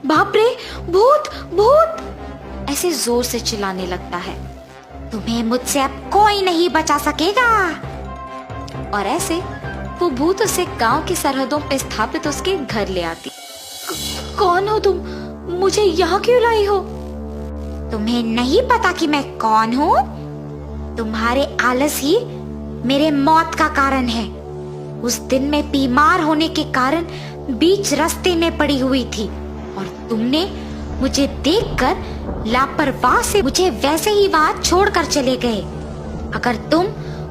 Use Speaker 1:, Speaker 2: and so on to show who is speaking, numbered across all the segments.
Speaker 1: बाप रे, भूत भूत ऐसे जोर से चिल्लाने लगता है। तुम्हें मुझसे अब कोई नहीं बचा सकेगा। और ऐसे वो भूत उसे गांव की सरहदों पे स्थापित उसके घर ले आती। कौन हो तुम? मुझे यहाँ क्यों लाई हो? तुम्हें नहीं पता कि मैं कौन हूँ? तुम्हारे आलस ही मेरे मौत का कारण है। उस दिन मैं बीमार होने के कारण बीच रास्ते में पड़ी हुई थी और तुमने मुझे देखकर लापरवाह से मुझे वैसे ही वहां छोड़कर चले गए। अगर तुम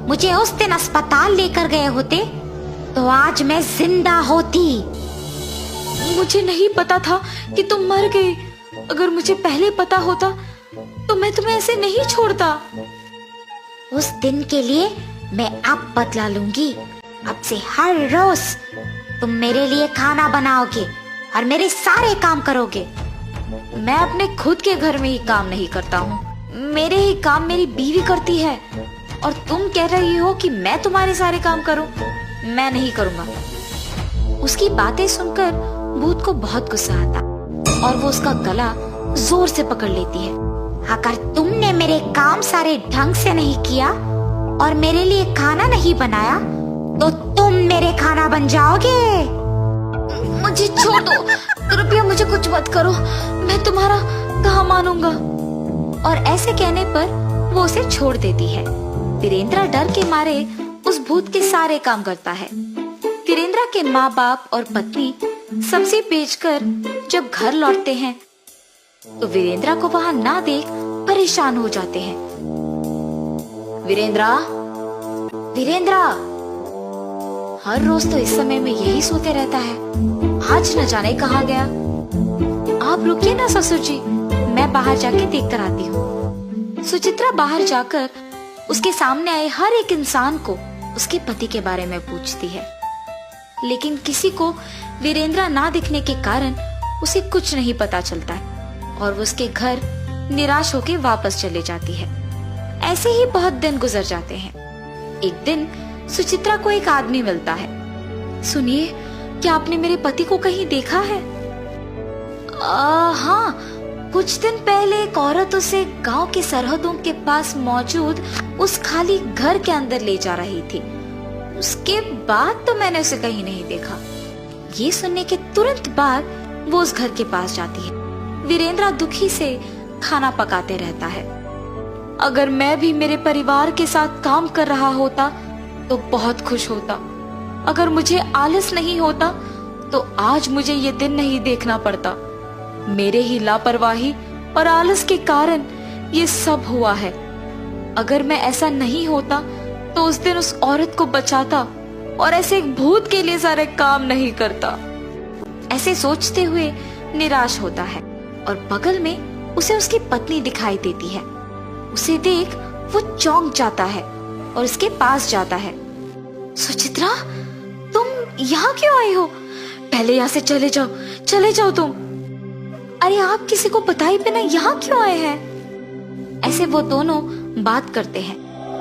Speaker 1: मुझे उस दिन अस्पताल लेकर गए होते तो आज मैं जिंदा होती। मुझे नहीं पता था कि तुम मर गए। अगर मुझे पहले पता होता तो मैं तुम्हें ऐसे नहीं छोड़ता। उस दिन के लिए मैं अब बदला लूंगी। अब से हर रोज तुम मेरे लिए खाना बनाओगे और मेरे सारे काम करोगे। मैं अपने खुद के घर में ही काम नहीं करता हूँ, मेरे ही काम मेरी बीवी करती है। और तुम कह रही हो कि मैं तुम्हारे सारे काम करूं? मैं नहीं करूंगा। उसकी बातें सुनकर भूत को बहुत गुस्सा आता और वो उसका गला जोर से पकड़ लेती है। अगर तुमने मेरे काम सारे ढंग से नहीं किया और मेरे लिए खाना नहीं बनाया तो तुम मेरे खाना बन जाओगे। मुझे छोड़ दो, कृपया मुझे कुछ मत करो, मैं तुम्हारा कहाँ मानूंगा। और ऐसे कहने पर वो उसे छोड़ देती है। वीरेंद्र डर के मारे उस भूत के सारे काम करता है। वीरेंद्र के माँ बाप और पत्नी सब्जी बेचकर जब घर लौटते हैं तो वीरेंद्र को वहां ना देख परेशान हो जाते हैं। वीरेंद्र, वीरेंद्र, हर रोज तो इस समय में यही सोते रहता है, आज न जाने कहाँ गया। आप रुकिए ना ससुर जी, मैं बाहर जाके देख कर आती हूँ। सुचित्रा बाहर जाकर उसके सामने आए हर एक इंसान को उसके पति के बारे में पूछती है, लेकिन किसी को वीरेंद्र ना दिखने के कारण उसे कुछ नहीं पता चलता है और वो उसके घर निराश होकर वापस चले जाती है। ऐसे ही बहुत दिन गुजर जाते हैं। एक दिन सुचित्रा को एक आदमी मिलता है। सुनिए, क्या आपने मेरे पति को कहीं देखा है? हाँ, कुछ दिन पहले एक औरत उसे गांव की सरहदों के पास मौजूद उस खाली घर के अंदर ले जा रही थी। उसके बाद तो मैंने उसे कहीं नहीं देखा। ये सुनने के तुरंत बाद वो उस घर के पास जाती है। वीरेंद्र दुखी से खाना पकाते रहता है। अगर मैं भी मेरे परिवार के साथ काम कर रहा होता तो बहुत खुश होता। अगर मुझे आलस नहीं होता तो आज मुझे ये दिन नहीं देखना पड़ता। मेरे ही लापरवाही और आलस के कारण ये सब हुआ है। अगर मैं ऐसा नहीं होता तो उस दिन उस औरत को बचाता और ऐसे एक भूत के लिए सारे काम नहीं करता। ऐसे सोचते हुए निराश होता है और बगल में उसे उसकी पत्नी दिखाई देती है। उसे देख वो चौंक जाता है और उसके पास जाता है। सुचित्रा, तुम यहाँ क्यों आई हो? पहले यहाँ से चले जाओ, चले जाओ तुम। अरे आप किसी को बताए बिना यहाँ क्यों आए हैं? ऐसे वो दोनों बात करते हैं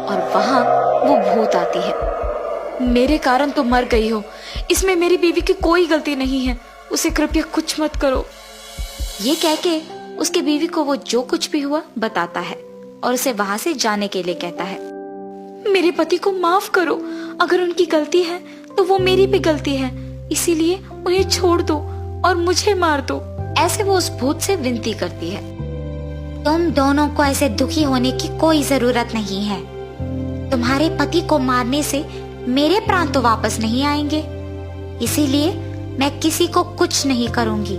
Speaker 1: और वहां वो भूत आती है। मेरे कारण तुम मर गई हो, इसमें मेरी बीवी की कोई गलती नहीं है, उसे कृपया कुछ मत करो। ये कह के उसकी बीवी को वो जो कुछ भी हुआ बताता है और उसे वहां से जाने के लिए कहता है। मेरे पति को माफ करो, अगर उनकी गलती है तो वो मेरी भी गलती है, इसीलिए उन्हें छोड़ दो और मुझे मार दो। ऐसे वो उस भूत से विनती करती है। तुम दोनों को ऐसे दुखी होने की कोई जरूरत नहीं है। तुम्हारे पति को मारने से मेरे प्राण तो वापस नहीं आएंगे, इसीलिए मैं किसी को कुछ नहीं करूंगी।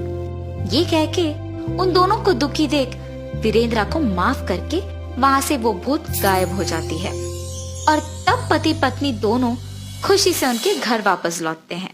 Speaker 1: ये कह के उन दोनों को दुखी देख वीरेंद्र को माफ करके वहां से वो भूत गायब हो जाती है और तब पति पत्नी दोनों खुशी से उनके घर वापस लौटते हैं।